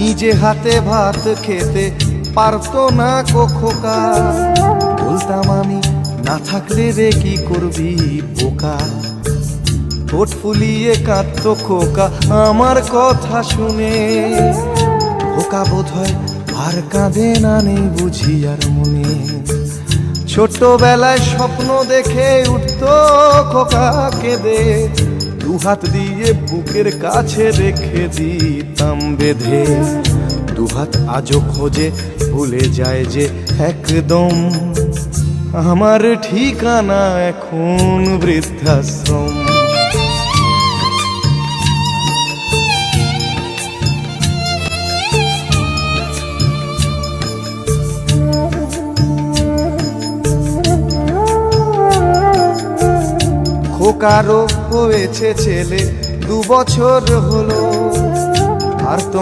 নিজে হাতে ভাত খেতে পারতো না খোকা। বলতাম আমি, না থাকলে রে কি করবি বোকা। ঠোঁট ফুলিয়ে কাঁদতো খোকা আমার কথা শুনে। খোকা বোধহয় আর কাঁদে না, নেই বুঝি আর মনে। ছোটবেলায় স্বপ্ন দেখে উঠতো খোকা কেঁদে, দুহাত দিয়ে বুকের কাছে রেখে দিতাম বেঁধে। দুহাত আজও খোঁজে, ভুলে যায় যে একদম। আমার ঠিকানা এখন বৃদ্ধাশ্রম। খোকারও হয়েছে ছেলে, 2 বছর হলো। আর তো